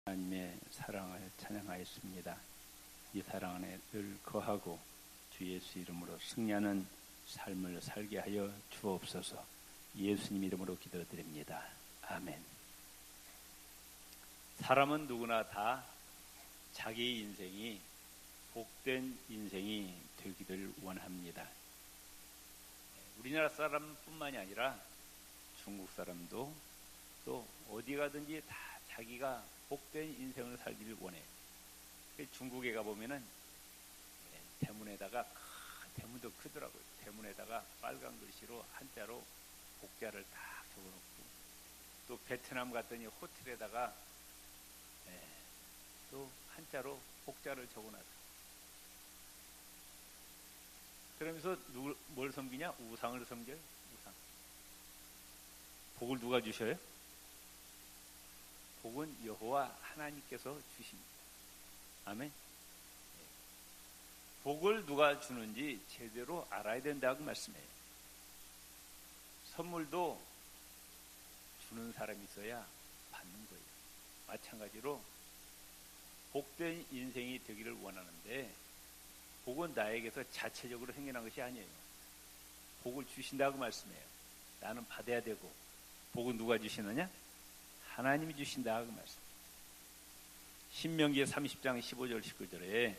하나님의 사랑을 찬양하였습니다. 이 사랑 안에 늘 거하고 주 예수 이름으로 승리하는 삶을 살게 하여 주옵소서. 예수님 이름으로 기도드립니다. 아멘. 사람은 누구나 다 자기 인생이 복된 인생이 되기를 원합니다. 우리나라 사람뿐만이 아니라 중국 사람도 또 어디 가든지 다 자기가 복된 인생을 살기를 원해요. 중국에 가보면은 대문에다가 대문도 크더라고요. 대문에다가 빨간 글씨로 한자로 복자를 딱 적어놓고, 또 베트남 갔더니 호텔에다가 또 한자로 복자를 적어놨어요. 그러면서 뭘 섬기냐? 우상을 섬겨요. 우상. 복을 누가 주셔요? 복은 여호와 하나님께서 주십니다. 아멘. 복을 누가 주는지 제대로 알아야 된다고 말씀해요. 선물도 주는 사람이 있어야 받는 거예요. 마찬가지로 복된 인생이 되기를 원하는데, 복은 나에게서 자체적으로 생겨난 것이 아니에요. 복을 주신다고 말씀해요. 나는 받아야 되고, 복은 누가 주시느냐? 하나님이 주신다고 말씀. 신명기 30장 15절 19절에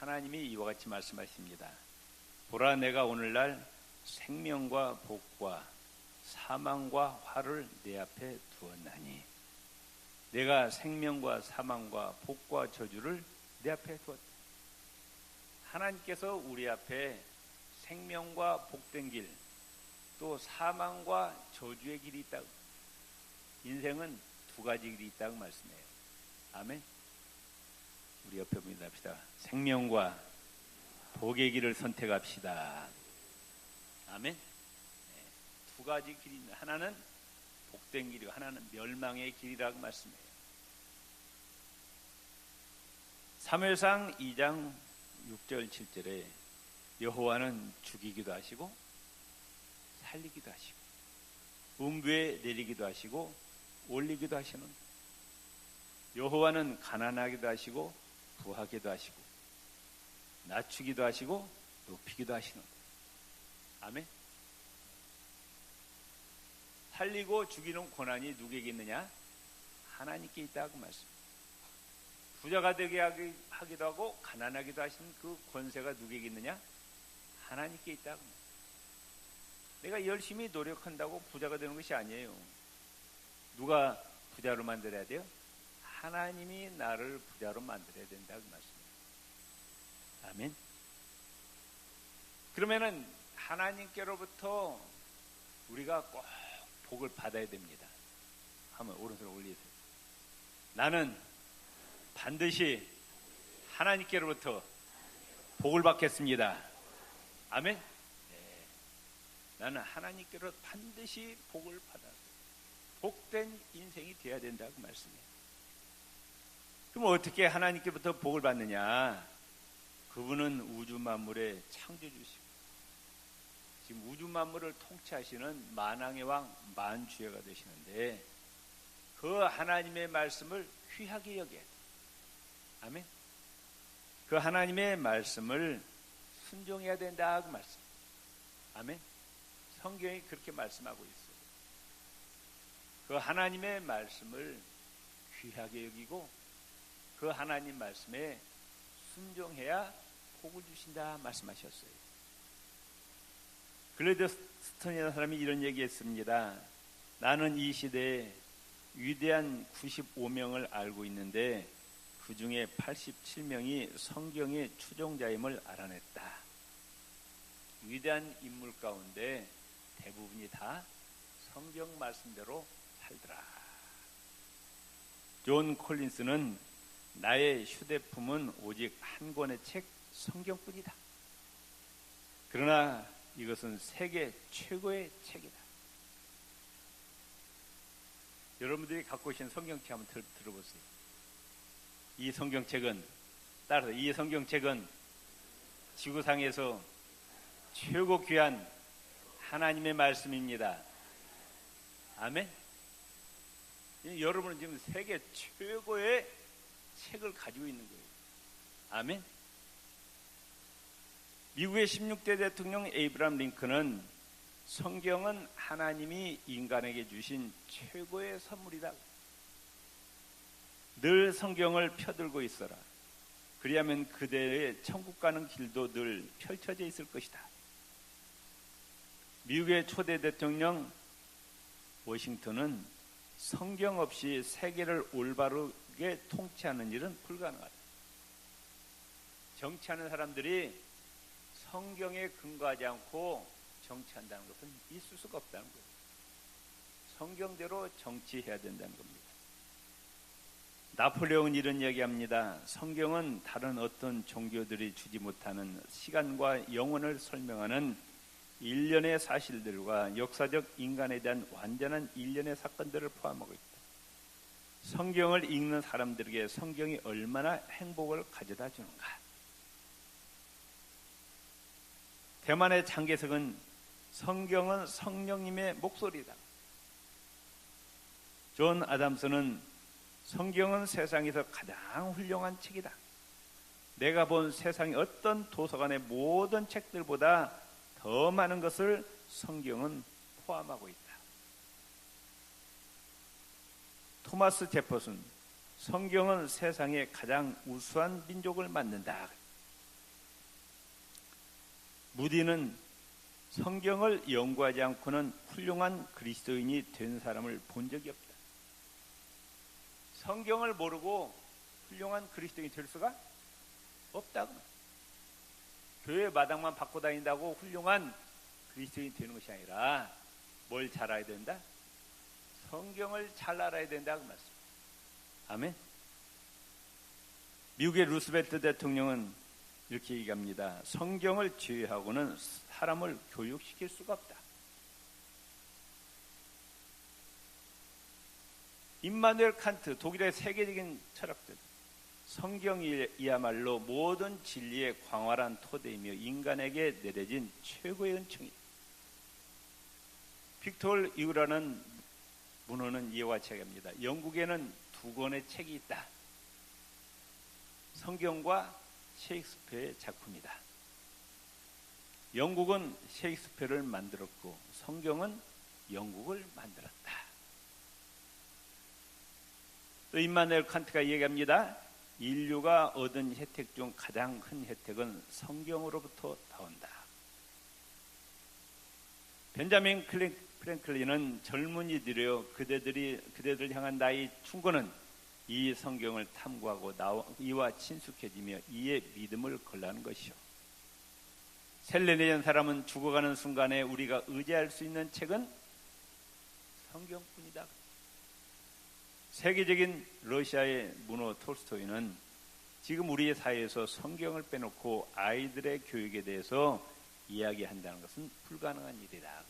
하나님이 이와 같이 말씀하십니다. 보라, 내가 오늘날 생명과 복과 사망과 화를 내 앞에 두었나니, 내가 생명과 사망과 복과 저주를 내 앞에 두었다. 하나님께서 우리 앞에 생명과 복된 길, 또 사망과 저주의 길이 있다고. 인생은 두 가지 길이 있다고 말씀해요. 아멘. 우리 옆에 분이 합시다. 생명과 복의 길을 선택합시다. 아멘. 두 가지 길이 있는, 하나는 복된 길이고 하나는 멸망의 길이라고 말씀해요. 사무엘상 2장 6절 7절에 여호와는 죽이기도 하시고 살리기도 하시고 음부에 내리기도 하시고 올리기도 하시는, 여호와는 가난하기도 하시고 부하기도 하시고 낮추기도 하시고 높이기도 하시는. 아멘. 살리고 죽이는 권한이 누구에게 있느냐? 하나님께 있다고 말씀합니다. 부자가 되게 하기도 하고 가난하기도 하시는 그 권세가 누구에게 있느냐? 하나님께 있다고. 내가 열심히 노력한다고 부자가 되는 것이 아니에요. 누가 부자로 만들어야 돼요? 하나님이 나를 부자로 만들어야 된다고 말씀해요. 아멘. 그러면은 하나님께로부터 우리가 꼭 복을 받아야 됩니다. 한번 오른손을 올리세요. 나는 반드시 하나님께로부터 복을 받겠습니다. 아멘. 네. 나는 하나님께로 반드시 복을 받아 복된 인생이 되어야 된다고 말씀해요. 그럼 어떻게 하나님께부터 복을 받느냐? 그분은 우주 만물의 창조주시고 지금 우주 만물을 통치하시는 만왕의 왕 만주회가 되시는데, 그 하나님의 말씀을 귀하게 여겨야 돼. 아멘. 그 하나님의 말씀을 순종해야 된다고 말씀. 아멘. 성경이 그렇게 말씀하고 있어요. 그 하나님의 말씀을 귀하게 여기고 그 하나님 말씀에 순종해야 복을 주신다 말씀하셨어요. 글래디스턴이라는 사람이 이런 얘기했습니다. 나는 이 시대에 위대한 95명을 알고 있는데 그 중에 87명이 성경의 추종자임을 알아냈다. 위대한 인물 가운데 대부분이 다 성경 말씀대로 살더라. 존 콜린스는 나의 휴대품은 오직 한 권의 책, 성경뿐이다. 그러나 이것은 세계 최고의 책이다. 여러분들이 갖고 계신 성경책 한번 들어보세요. 이 성경책은, 따라서 이 성경책은 지구상에서 최고 귀한 하나님의 말씀입니다. 아멘. 여러분은 지금 세계 최고의 책을 가지고 있는 거예요. 아멘. 미국의 16대 대통령 에이브람 링컨은 성경은 하나님이 인간에게 주신 최고의 선물이다. 늘 성경을 펴들고 있어라. 그리하면 그대의 천국 가는 길도 늘 펼쳐져 있을 것이다. 미국의 초대 대통령 워싱턴은 성경 없이 세계를 올바르게 통치하는 일은 불가능하다. 정치하는 사람들이 성경에 근거하지 않고 정치한다는 것은 있을 수가 없다는 거예요. 성경대로 정치해야 된다는 겁니다. 나폴레옹은 이런 이야기합니다. 성경은 다른 어떤 종교들이 주지 못하는 시간과 영혼을 설명하는 일련의 사실들과 역사적 인간에 대한 완전한 일련의 사건들을 포함하고 있다. 성경을 읽는 사람들에게 성경이 얼마나 행복을 가져다 주는가. 대만의 장개석은 성경은 성령님의 목소리다. 존 아담스는 성경은 세상에서 가장 훌륭한 책이다. 내가 본 세상의 어떤 도서관의 모든 책들보다 더 많은 것을 성경은 포함하고 있다. 토마스 제퍼슨, 성경은 세상의 가장 우수한 민족을 만든다. 무디는 성경을 연구하지 않고는 훌륭한 그리스도인이 된 사람을 본 적이 없다. 성경을 모르고 훌륭한 그리스도인이 될 수가 없다고. 교회 마당만 받고 다닌다고 훌륭한 그리스도인이 되는 것이 아니라 뭘 잘 알아야 된다? 성경을 잘 알아야 된다고 말씀입니다. 아멘. 미국의 루스벨트 대통령은 이렇게 얘기합니다. 성경을 제외하고는 사람을 교육시킬 수가 없다. 임마누엘 칸트, 독일의 세계적인 철학자, 성경이야말로 모든 진리의 광활한 토대이며 인간에게 내려진 최고의 은총이다. 빅토르 유라는 문호는 이와 같이 얘기합니다. 영국에는 두 권의 책이 있다. 성경과 셰익스피어의 작품이다. 영국은 셰익스피어를 만들었고 성경은 영국을 만들었다. 또 임마누엘 칸트가 얘기합니다. 인류가 얻은 혜택 중 가장 큰 혜택은 성경으로부터 나온다. 베냐민 프랭클린은 젊은이들이여 그대들 향한 나의 충고는 이 성경을 탐구하고 이와 친숙해지며 이에 믿음을 걸라는 것이요. 셀레네전 사람은 죽어가는 순간에 우리가 의지할 수 있는 책은 성경뿐이다. 세계적인 러시아의 문호 톨스토이는 지금 우리의 사회에서 성경을 빼놓고 아이들의 교육에 대해서 이야기한다는 것은 불가능한 일이다.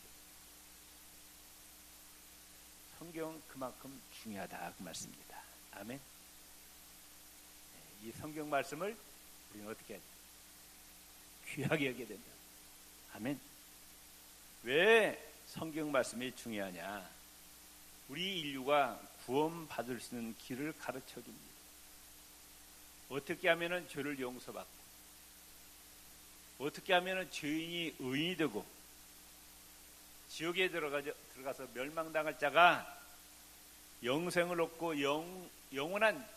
성경은 그만큼 중요하다 그 말씀입니다. 아멘. 이 성경 말씀을 우리는 어떻게 해야 돼? 귀하게 여겨야 된다. 아멘. 왜 성경 말씀이 중요하냐? 우리 인류가 구원받을 수 있는 길을 가르쳐 줍니다. 어떻게 하면은 죄를 용서받고, 어떻게 하면은 죄인이 의인이 되고, 지옥에 들어가서 멸망당할 자가 영생을 얻고 영원한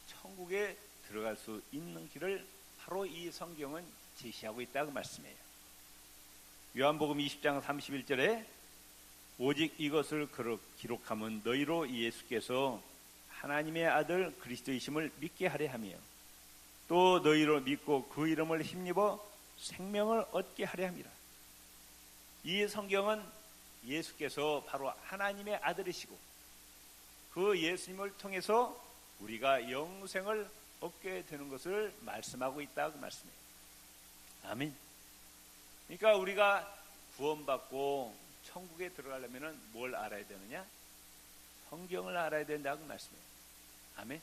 천국에 들어갈 수 있는 길을 바로 이 성경은 제시하고 있다고 말씀해요. 요한복음 20장 31절에 오직 이것을 기록하면 너희로 예수께서 하나님의 아들 그리스도이심을 믿게 하려 하며 또 너희로 믿고 그 이름을 힘입어 생명을 얻게 하려 함이라. 이 성경은 예수께서 바로 하나님의 아들이시고 그 예수님을 통해서 우리가 영생을 얻게 되는 것을 말씀하고 있다고 말씀해요. 아멘. 그러니까 우리가 구원받고 천국에 들어가려면 뭘 알아야 되느냐? 성경을 알아야 된다고 말씀해요. 아멘.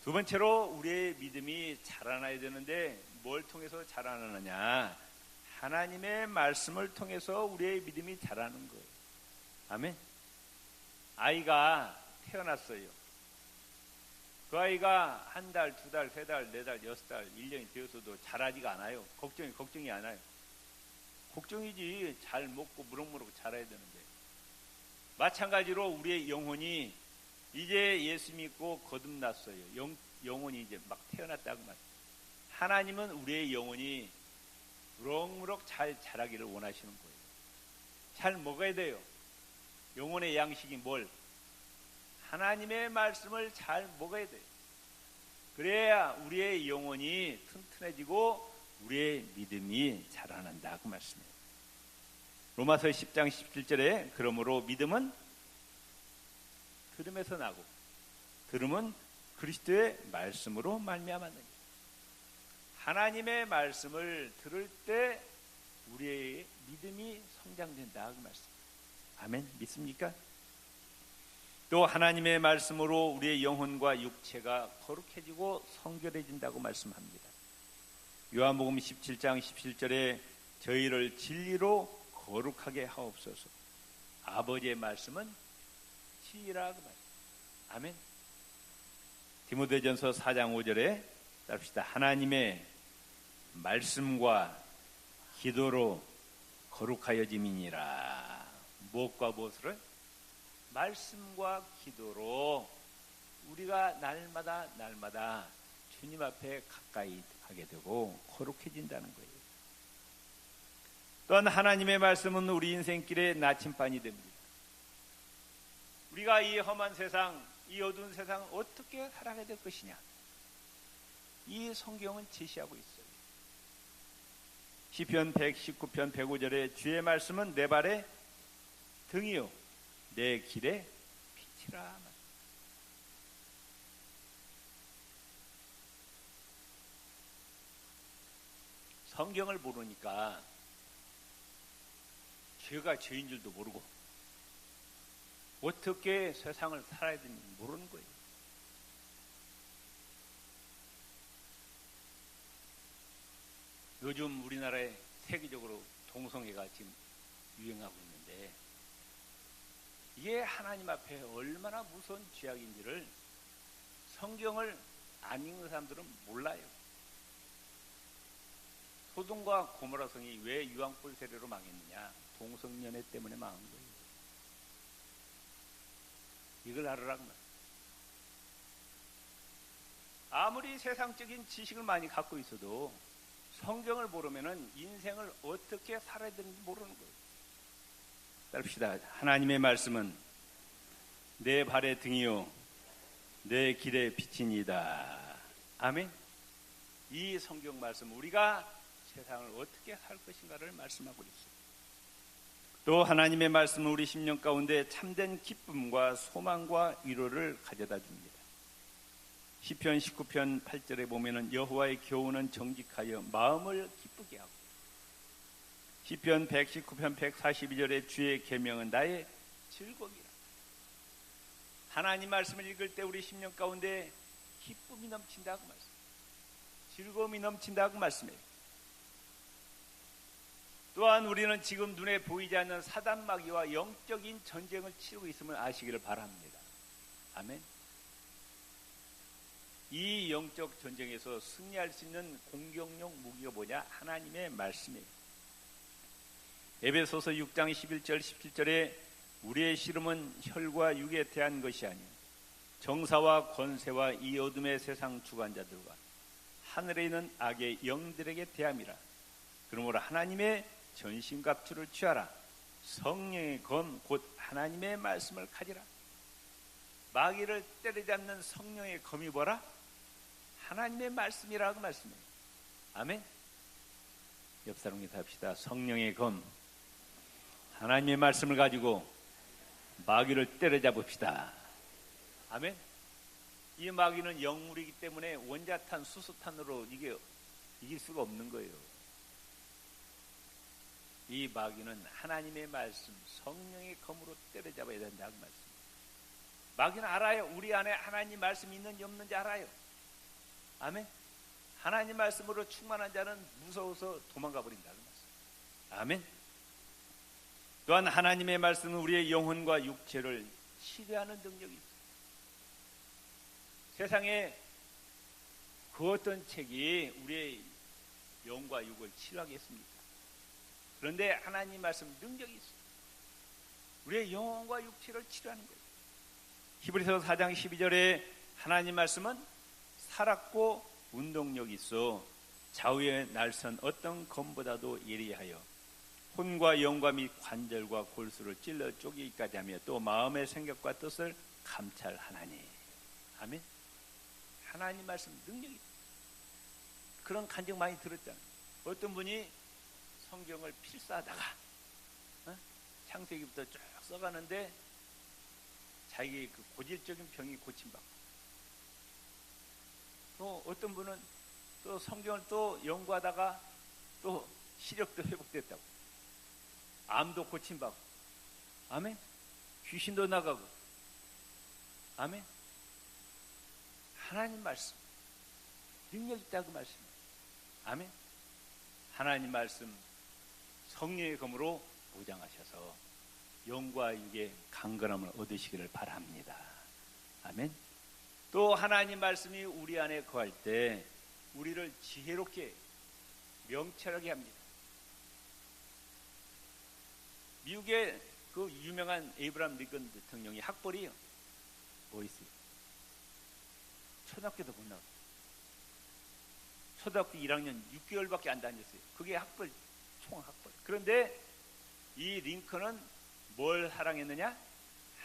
두 번째로 우리의 믿음이 자라나야 되는데 뭘 통해서 자라나느냐? 하나님의 말씀을 통해서 우리의 믿음이 자라는 거예요. 아멘. 아이가 태어났어요. 그 아이가 한 달, 두 달, 세 달, 네 달, 여섯 달, 1년이 되어서도 자라지가 않아요. 걱정이 않아요. 걱정이지. 잘 먹고 무럭무럭 자라야 되는데. 마찬가지로 우리의 영혼이 이제 예수 믿고 거듭났어요. 영혼이 이제 막 태어났다고 말이에요. 하나님은 우리의 영혼이 무럭무럭 잘 자라기를 원하시는 거예요. 잘 먹어야 돼요. 영혼의 양식이 뭘? 하나님의 말씀을 잘 먹어야 돼요. 그래야 우리의 영혼이 튼튼해지고 우리의 믿음이 자라난다 그 말씀이에요. 로마서 10장 17절에 그러므로 믿음은 들음에서 나고 들음은 그리스도의 말씀으로 말미암았느니라. 하나님의 말씀을 들을 때 우리의 믿음이 성장된다 그 말씀. 아멘. 믿습니까? 또 하나님의 말씀으로 우리의 영혼과 육체가 거룩해지고 성결해진다고 말씀합니다. 요한복음 17장 17절에 저희를 진리로 거룩하게 하옵소서. 아버지의 말씀은 진리라 그 말씀. 아멘. 디모데전서 4장 5절에 따릅시다. 하나님의 말씀과 기도로 거룩하여짐이니라. 무엇과 무엇을? 말씀과 기도로 우리가 날마다 주님 앞에 가까이 하게 되고 거룩해진다는 거예요. 또한 하나님의 말씀은 우리 인생길의 나침반이 됩니다. 우리가 이 험한 세상, 이 어두운 세상 어떻게 살아가야 될 것이냐, 이 성경은 제시하고 있어요. 시편 119편 105절에 주의 말씀은 내 발의 등이요 내 길의 빛이라. 성경을 모르니까 죄가 죄인 줄도 모르고 어떻게 세상을 살아야 되는지 모르는 거예요. 요즘 우리나라에 세계적으로 동성애가 지금 유행하고 있는데 이게 하나님 앞에 얼마나 무서운 죄악인지를 성경을 안 읽는 사람들은 몰라요. 소돔과 고모라 성이 왜 유황불 세례로 망했느냐? 동성연애 때문에 망한 거예요. 이걸 알으라고 말이에요. 아무리 세상적인 지식을 많이 갖고 있어도 성경을 모르면은 인생을 어떻게 살아야 되는지 모르는 거예요. 따릅시다. 하나님의 말씀은 내 발의 등이요 내 길의 빛이니이다. 아멘. 이 성경 말씀, 우리가 세상을 어떻게 살 것인가를 말씀하고 있어요. 또 하나님의 말씀은 우리 심령 가운데 참된 기쁨과 소망과 위로를 가져다 줍니다. 시편 19편 8절에 보면은 여호와의 교훈은 정직하여 마음을 기쁘게 하고, 시편 119편 142절에 주의 계명은 나의 즐거움이라. 하나님 말씀을 읽을 때 우리 심령 가운데 기쁨이 넘친다고 말씀, 즐거움이 넘친다고 말씀해요. 또한 우리는 지금 눈에 보이지 않는 사단 마귀와 영적인 전쟁을 치르고 있음을 아시기를 바랍니다. 아멘. 이 영적 전쟁에서 승리할 수 있는 공격용 무기가 뭐냐? 하나님의 말씀이에요. 에베소서 6장 11절 17절에 우리의 씨름은 혈과 육에 대한 것이 아니요 정사와 권세와 이 어둠의 세상 주관자들과 하늘에 있는 악의 영들에게 대함이라. 그러므로 하나님의 전신갑주를 취하라. 성령의 검 곧 하나님의 말씀을 가지라. 마귀를 때려잡는 성령의 검이 뭐라? 하나님의 말씀이라고 말씀해요. 아멘. 옆 사람에게 답시다. 성령의 검, 하나님의 말씀을 가지고 마귀를 때려잡읍시다. 아멘. 이 마귀는 영물이기 때문에 원자탄, 수소탄으로 이길 수가 없는 거예요. 이 마귀는 하나님의 말씀, 성령의 검으로 때려잡아야 된다고 말씀. 마귀는 알아요. 우리 안에 하나님 말씀이 있는지 없는지 알아요. 아멘. 하나님 말씀으로 충만한 자는 무서워서 도망가 버린다고 말씀. 아멘. 또한 하나님의 말씀은 우리의 영혼과 육체를 치료하는 능력이 있어요. 세상에 그 어떤 책이 우리의 영과 육을 치료하겠습니까? 그런데 하나님 말씀 능력이 있어요. 우리의 영과 육체를 치료하는 거예요. 히브리서 4장 12절에 하나님 말씀은 살았고 운동력이 있어 좌우에 날선 어떤 검보다도 예리하여 혼과 영과 및 관절과 골수를 찔러 쪼개기까지 하며 또 마음의 생각과 뜻을 감찰하나니. 아멘. 하나님 말씀 능력이 있어요. 그런 간증 많이 들었잖아요. 어떤 분이 성경을 필사하다가 창세기부터 쭉 써가는데 자기의 그 고질적인 병이 고침받고, 또 어떤 분은 또 성경을 또 연구하다가 또 시력도 회복됐다고, 암도 고침받고, 아멘. 귀신도 나가고, 아멘. 하나님 말씀 능력 있다고 말씀해요. 아멘. 하나님 말씀 성령의 검으로 무장하셔서 영과 육의 강건함을 얻으시기를 바랍니다. 아멘. 또 하나님 말씀이 우리 안에 거할 때 우리를 지혜롭게 명철하게 합니다. 미국의 그 유명한 에이브라함 링컨 대통령이 학벌이 뭐 있어요? 초등학교도 못 나왔어요. 초등학교 1학년 6개월밖에 안 다녔어요. 그게 학벌, 총학벌. 그런데 이 링컨은 뭘 사랑했느냐?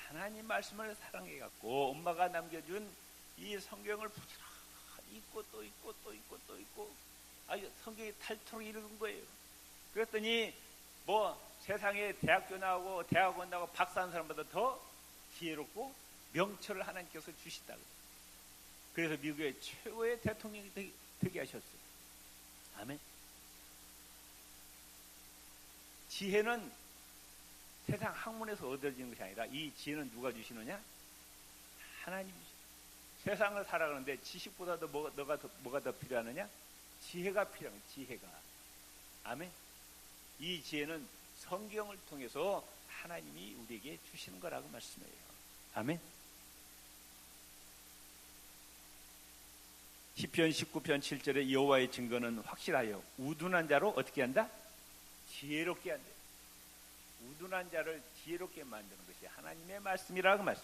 하나님 말씀을 사랑해갖고 엄마가 남겨준 이 성경을 부지런히 읽고 또 읽고 또 읽고 또 읽고, 성경이 탈토록 읽은 거예요. 그랬더니 뭐 세상에 대학교 나오고 대학원 나오고 박사한 사람보다 더 지혜롭고 명철을 하나님께서 주시다고. 그래서 미국의 최고의 대통령이 되게 하셨어요. 아멘. 지혜는 세상 학문에서 얻어지는 것이 아니라 이 지혜는 누가 주시느냐? 하나님이죠. 세상을 살아가는데 지식보다도 뭐가 더 필요하느냐? 지혜가 필요한 거예요. 지혜가. 아멘. 이 지혜는 성경을 통해서 하나님이 우리에게 주시는 거라고 말씀해요. 아멘. 시편 19편 7절에 여호와의 증거는 확실하여 우둔한 자로 어떻게 한다? 지혜롭게 한다. 우둔한 자를 지혜롭게 만드는 것이 하나님의 말씀이라고 말씀.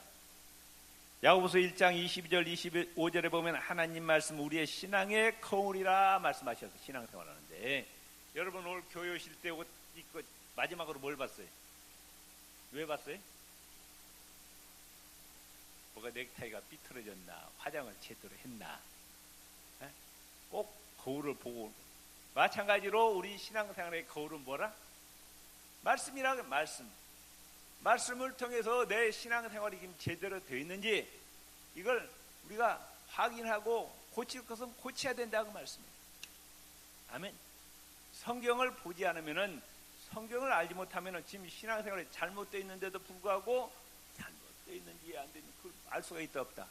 야고보서 1장 22절 25절에 보면 하나님 말씀 우리의 신앙의 거울이라 말씀하셔서 신앙생활하는데, 여러분 오늘 교회 오실 때 옷 입고 마지막으로 뭘 봤어요? 왜 봤어요? 뭐가 넥타이가 삐뚤어졌나, 화장을 제대로 했나, 꼭 거울을 보고. 마찬가지로 우리 신앙생활의 거울은 뭐라? 말씀이라고. 말씀을 통해서 내 신앙생활이 지금 제대로 되어 있는지 이걸 우리가 확인하고 고칠 것은 고쳐야 된다고 말씀해요. 아멘. 성경을 보지 않으면은, 성경을 알지 못하면은 지금 신앙생활이 잘못되어 있는데도 불구하고 잘못되어 있는지 안 되는지 그걸 알 수가 있다 없다?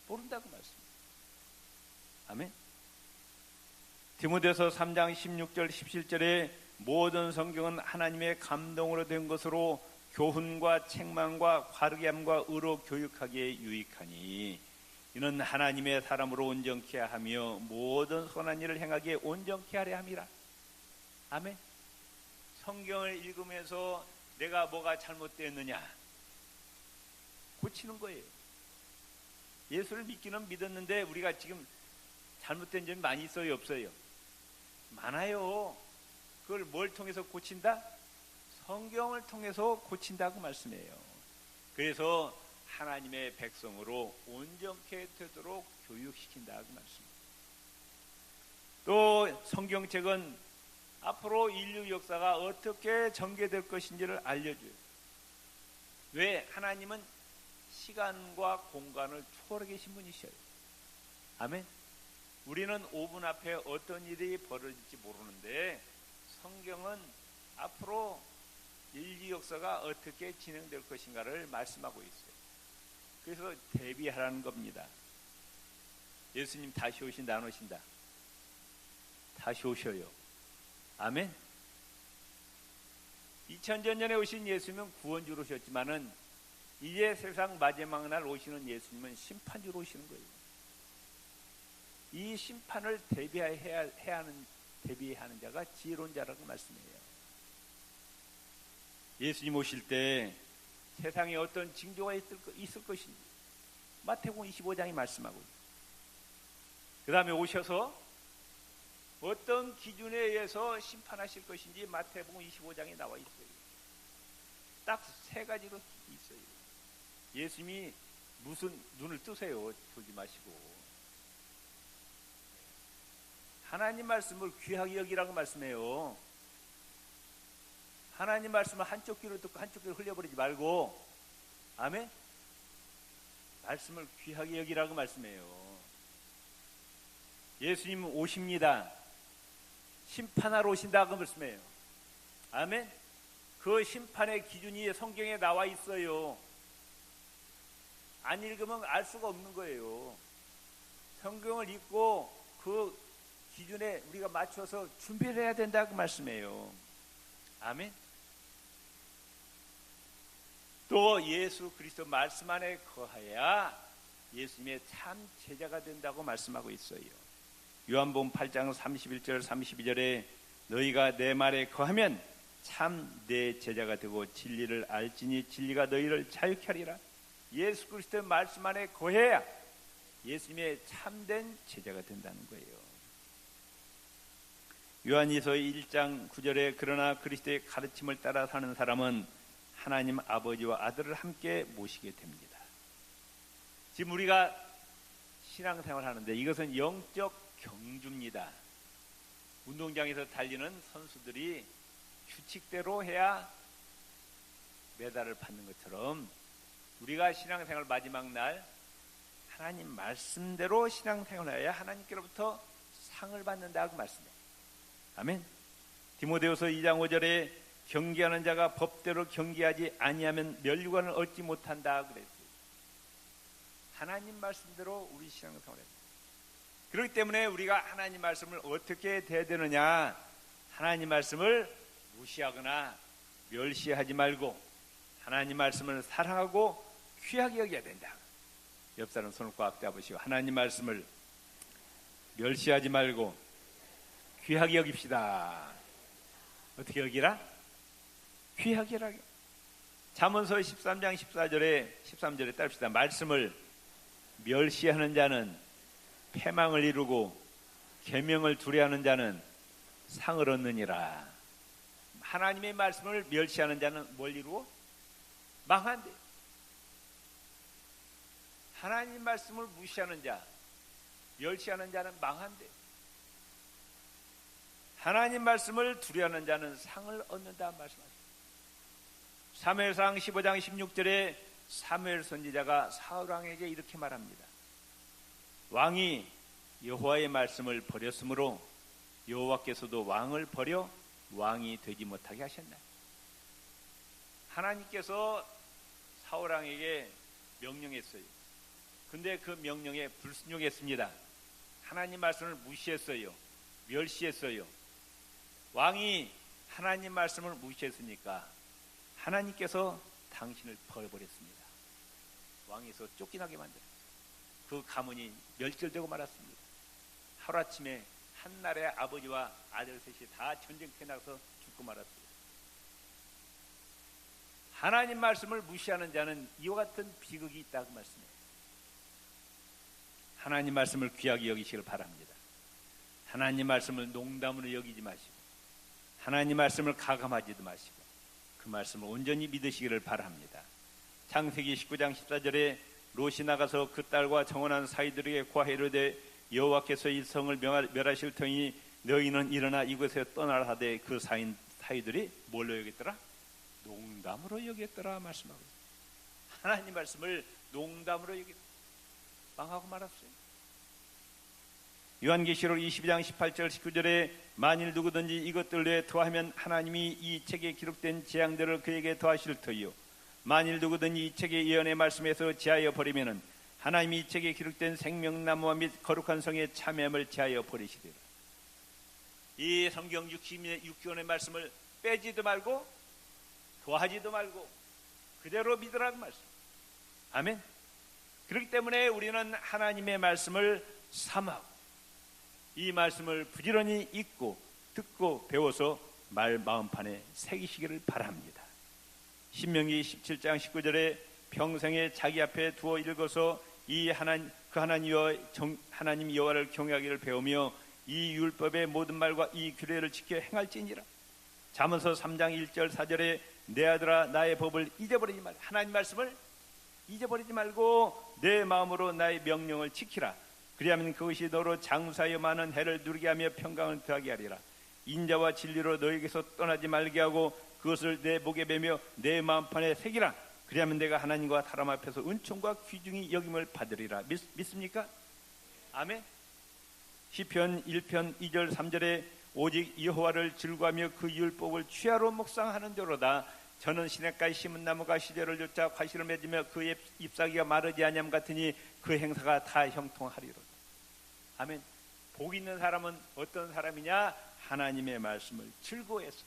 모른다고 말씀해요. 아멘. 디모데서 3장 16절 17절에 모든 성경은 하나님의 감동으로 된 것으로 교훈과 책망과 바르게 함과 의로 교육하기에 유익하니 이는 하나님의 사람으로 온전케 하며 모든 선한 일을 행하기에 온전케 하려 함이라. 아멘. 성경을 읽으면서 내가 뭐가 잘못되었느냐 고치는 거예요. 예수를 믿기는 믿었는데 우리가 지금 잘못된 점이 많이 있어요, 없어요? 많아요. 그걸 뭘 통해서 고친다? 성경을 통해서 고친다고 말씀해요. 그래서 하나님의 백성으로 온전케 되도록 교육시킨다고 말씀해요. 또 성경책은 앞으로 인류 역사가 어떻게 전개될 것인지를 알려줘요. 왜? 하나님은 시간과 공간을 초월해 계신 분이셔요. 아멘. 우리는 5분 앞에 어떤 일이 벌어질지 모르는데 성경은 앞으로 인류 역사가 어떻게 진행될 것인가를 말씀하고 있어요. 그래서 대비하라는 겁니다. 예수님 다시 오신다 안 오신다? 다시 오셔요. 아멘. 2000년 전에 오신 예수님은 구원주로 오셨지만은 이제 세상 마지막 날 오시는 예수님은 심판주로 오시는 거예요. 심판을 대비해야 하는 자가 지혜로운 자라고 말씀해요. 예수님 오실 때 세상에 어떤 징조가 있을 것인지 마태복음 25장이 말씀하고 있어요. 그 다음에 오셔서 어떤 기준에 의해서 심판하실 것인지 마태복음 25장에 나와 있어요. 딱 세 가지로 있어요. 예수님이 무슨 눈을 뜨세요. 보지 마시고 하나님 말씀을 귀하게 여기라고 말씀해요. 하나님 말씀을 한쪽 귀로 듣고 한쪽 귀로 흘려버리지 말고, 아멘? 말씀을 귀하게 여기라고 말씀해요. 예수님 오십니다. 심판하러 오신다고 말씀해요. 아멘? 그 심판의 기준이 성경에 나와 있어요. 안 읽으면 알 수가 없는 거예요. 성경을 읽고 그 기준에 우리가 맞춰서 준비를 해야 된다고 말씀해요. 아멘? 또 예수 그리스도 말씀 안에 거하여야 예수님의 참 제자가 된다고 말씀하고 있어요. 요한복음 8장 31절 32절에 너희가 내 말에 거하면 참 내 제자가 되고 진리를 알지니 진리가 너희를 자유케 하리라. 예수 그리스도의 말씀 안에 거해야 예수님의 참된 제자가 된다는 거예요. 요한일서 1장 9절에 그러나 그리스도의 가르침을 따라 사는 사람은 하나님 아버지와 아들을 함께 모시게 됩니다. 지금 우리가 신앙생활 하는데 이것은 영적 경주입니다. 운동장에서 달리는 선수들이 규칙대로 해야 메달을 받는 것처럼 우리가 신앙생활 마지막 날 하나님 말씀대로 신앙생활을 해야 하나님께로부터 상을 받는다고 말씀해요. 아멘. 디모데후서 2장 5절에 경계하는 자가 법대로 경계하지 아니하면 멸류관을 얻지 못한다 그랬어요. 하나님 말씀대로 우리 신앙생활을 해야 돼요. 그렇기 때문에 우리가 하나님 말씀을 어떻게 대해야 되느냐, 하나님 말씀을 무시하거나 멸시하지 말고 하나님 말씀을 사랑하고 귀하게 여겨야 된다. 옆 사람 손을 꽉 잡으시고 하나님 말씀을 멸시하지 말고 귀하게 여깁시다. 어떻게 여기라? 귀하게 여기라. 잠언서 13장 13절에 따릅시다. 말씀을 멸시하는 자는 패망을 이루고 계명을 두려워하는 자는 상을 얻느니라. 하나님의 말씀을 멸시하는 자는 뭘 이루고? 망한대. 하나님 말씀을 무시하는 자, 멸시하는 자는 망한대. 하나님 말씀을 두려워하는 자는 상을 얻는다 말씀하십니다. 사무엘상 15장 16절에 사무엘 선지자가 사울왕에게 이렇게 말합니다. 왕이 여호와의 말씀을 버렸으므로 여호와께서도 왕을 버려 왕이 되지 못하게 하셨나. 하나님께서 사울왕에게 명령했어요. 근데 그 명령에 불순종했습니다. 하나님 말씀을 무시했어요. 멸시했어요. 왕이 하나님 말씀을 무시했으니까 하나님께서 당신을 버려버렸습니다. 왕에서 쫓겨나게 만들었어요. 그 가문이 멸절되고 말았습니다. 하루아침에 한나라의 아버지와 아들 셋이 다 전쟁터에 나가서 죽고 말았어요. 하나님 말씀을 무시하는 자는 이와 같은 비극이 있다고 말씀해요. 하나님 말씀을 귀하게 여기시길 바랍니다. 하나님 말씀을 농담으로 여기지 마시고 하나님 말씀을 가감하지도 마시고 그 말씀을 온전히 믿으시기를 바랍니다. 창세기 19장 14절에 롯이 나가서 그 딸과 정혼한 사이들에게 고하여 이르되 여호와께서 이 성을 멸하실 터이니 너희는 일어나 이곳에 떠나라 하되 그 사이들이 뭘로 여겼더라? 농담으로 여겼더라 말씀하고 있어요. 하나님 말씀을 농담으로 여겼더라. 망하고 말았어요. 요한계시록 22장 18절 19절에 만일 누구든지 이것들 외에 더하면 하나님이 이 책에 기록된 재앙들을 그에게 더하실 터이요 만일 누구든지 이 책의 예언의 말씀에서 제하여 버리면은 하나님이 이 책에 기록된 생명나무와 및 거룩한 성의 참여함을 제하여 버리시리라. 이 성경 66권의 말씀을 빼지도 말고 더하지도 말고 그대로 믿으라는 말씀. 아멘. 그렇기 때문에 우리는 하나님의 말씀을 삼하고 이 말씀을 부지런히 읽고 듣고 배워서 마음판에 새기시기를 바랍니다. 신명기 17장 19절에 평생에 자기 앞에 두어 읽어서 하나님 여호와를 경외하기를 배우며 이 율법의 모든 말과 이 규례를 지켜 행할지니라. 잠언서 3장 1절 4절에 내 아들아 나의 법을 잊어버리지 말라. 하나님 말씀을 잊어버리지 말고 내 마음으로 나의 명령을 지키라. 그리하면 그것이 너로 장수하여 많은 해를 누리게 하며 평강을 더하게 하리라. 인자와 진리로 너에게서 떠나지 말게 하고 그것을 내 목에 매며 내 마음판에 새기라. 그리하면 내가 하나님과 사람 앞에서 은총과 귀중히 여김을 받으리라. 믿습니까? 아멘. 시편 1편 2절 3절에 오직 여호와를 즐거워하며 그 율법을 취하로 묵상하는 대로다. 저는 시냇가에 심은 나무가 시절을 쫓아 과실을 맺으며 그 잎사귀가 마르지 아니함 같으니 그 행사가 다 형통하리로다. 아멘. 복 있는 사람은 어떤 사람이냐? 하나님의 말씀을 즐거워해서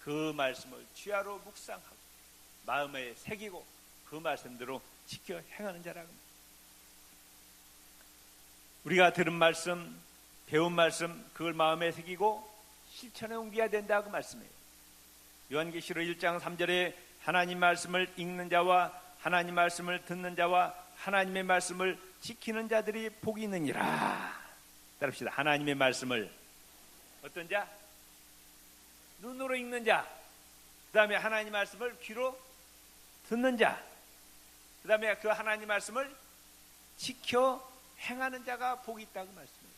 그 말씀을 취하로 묵상하고 마음에 새기고 그 말씀대로 지켜 행하는 자라고. 우리가 들은 말씀, 배운 말씀, 그걸 마음에 새기고 실천에 옮겨야 된다고 말씀해요. 요한계시록 1장 3절에 하나님 말씀을 읽는 자와 하나님 말씀을 듣는 자와 하나님의 말씀을 지키는 자들이 복이 있느니라. 따릅시다. 하나님의 말씀을 어떤 자? 눈으로 읽는 자. 그 다음에 하나님 말씀을 귀로 듣는 자. 그 다음에 그 하나님 말씀을 지켜 행하는 자가 복이 있다고 말씀해요.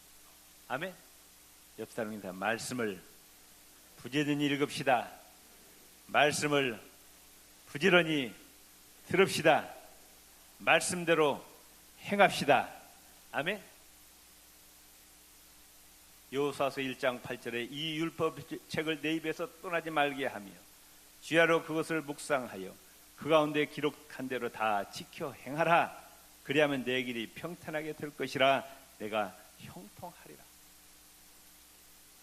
아멘. 옆 사람입니다. 말씀을 부지런히 읽읍시다. 말씀을 부지런히 들읍시다. 말씀대로 행합시다. 아멘. 여호수아서 1장 8절에 이 율법책을 내 입에서 떠나지 말게 하며 주야로 그것을 묵상하여 그 가운데 기록한 대로 다 지켜 행하라. 그리하면 내 길이 평탄하게 될 것이라. 내가 형통하리라.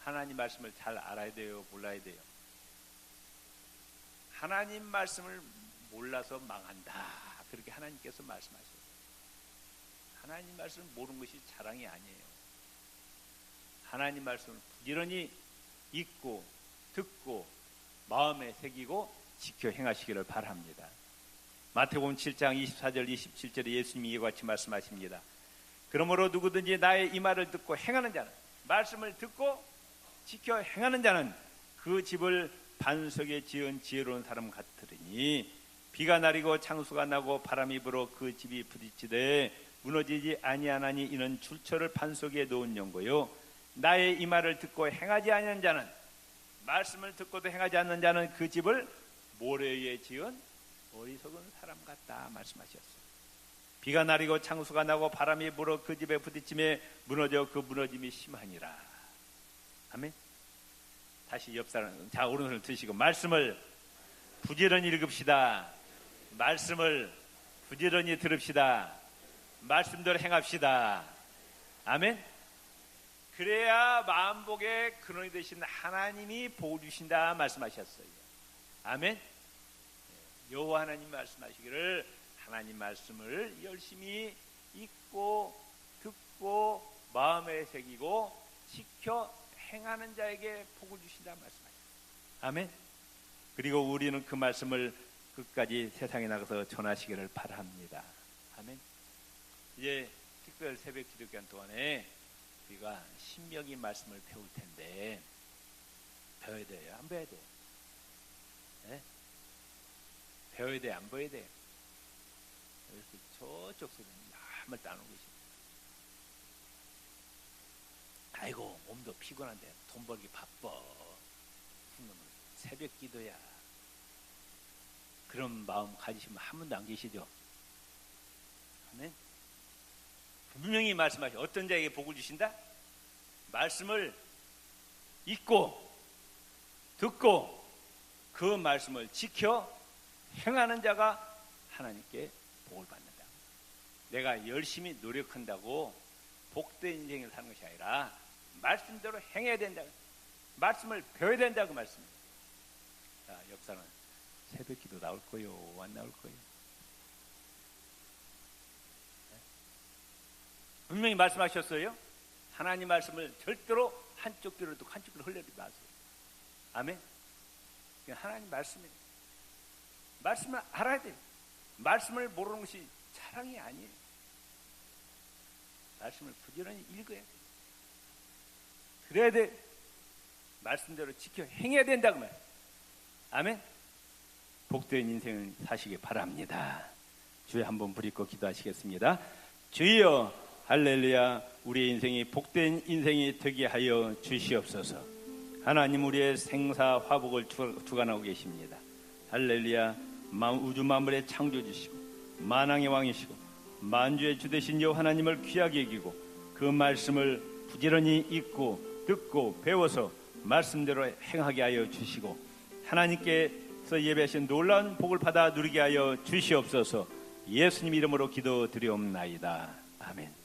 하나님 말씀을 잘 알아야 돼요? 몰라야 돼요? 하나님 말씀을 몰라서 망한다. 그렇게 하나님께서 말씀하셨어요. 하나님 말씀을 모르는 것이 자랑이 아니에요. 하나님 말씀을 부지런히 읽고 듣고 마음에 새기고 지켜 행하시기를 바랍니다. 마태복음 7장 24절 27절에 예수님이 이와 같이 말씀하십니다. 그러므로 누구든지 나의 이 말을 듣고 행하는 자는, 말씀을 듣고 지켜 행하는 자는 그 집을 반석에 지은 지혜로운 사람 같으리니 비가 내리고 창수가 나고 바람이 불어 그 집이 부딪히되 무너지지 아니하나니 이는 줄처를 반석에 놓은 연고요. 나의 이 말을 듣고 행하지 않는 자는, 말씀을 듣고도 행하지 않는 자는 그 집을 모래 위에 지은 어리석은 사람 같다 말씀하셨어요. 비가 내리고 창수가 나고 바람이 불어 그 집에 부딪힘에 무너져 그 무너짐이 심하니라. 아멘. 다시 옆 사람, 자 오른손을 드시고 말씀을 부지런히 읽읍시다. 말씀을 부지런히 들읍시다. 말씀대로 행합시다. 아멘. 그래야 만복의 근원이 되신 하나님이 복을 주신다 말씀하셨어요. 아멘. 여호와 하나님 말씀하시기를 하나님 말씀을 열심히 읽고 듣고 마음에 새기고 지켜 행하는 자에게 복을 주신다 말씀하셨어요. 아멘. 그리고 우리는 그 말씀을 끝까지 세상에 나가서 전하시기를 바랍니다. 아멘. 이제 특별 새벽 기도기간 동안에 우리가 신명기 말씀을 배울 텐데 배워야 돼요? 안 배워야 돼요? 네? 배워야 돼요? 안 배워야 돼요? 저쪽 소리는 한번 따놓고 계십니다. 아이고 몸도 피곤한데 돈 벌기 바빠. 새벽 기도야. 그런 마음 가지시면 한 분도 안 계시죠? 아멘. 분명히 말씀하셔. 어떤 자에게 복을 주신다? 말씀을 읽고 듣고 그 말씀을 지켜 행하는 자가 하나님께 복을 받는다. 내가 열심히 노력한다고 복된 인생을 사는 것이 아니라 말씀대로 행해야 된다. 말씀을 배워야 된다고 말씀입니다. 자, 역사는 새벽 기도 나올 거요? 안 나올 거요? 분명히 말씀하셨어요. 하나님 말씀을 절대로 한쪽 귀로 듣고 한쪽 귀로 흘리지 마세요. 아멘. 하나님 말씀이에요. 말씀을 알아야 돼요. 말씀을 모르는 것이 자랑이 아니에요. 말씀을 부지런히 읽어야 돼요. 그래야 돼. 말씀대로 지켜 행해야 된다고 말이에요. 아멘. 복된 인생을 사시기 바랍니다. 주에 한번 부리고 기도하시겠습니다. 주여, 할렐루야. 우리의 인생이 복된 인생이 되게 하여 주시옵소서. 하나님, 우리의 생사 화복을 주관하고 계십니다. 할렐루야. 우주 만물의 창조주시고 만왕의 왕이시고 만주의 주 되신 여호와 하나님을 귀하게 여기고 그 말씀을 부지런히 읽고 듣고 배워서 말씀대로 행하게 하여 주시고 하나님께서 예배하신 놀라운 복을 받아 누리게 하여 주시옵소서. 예수님 이름으로 기도드리옵나이다. 아멘.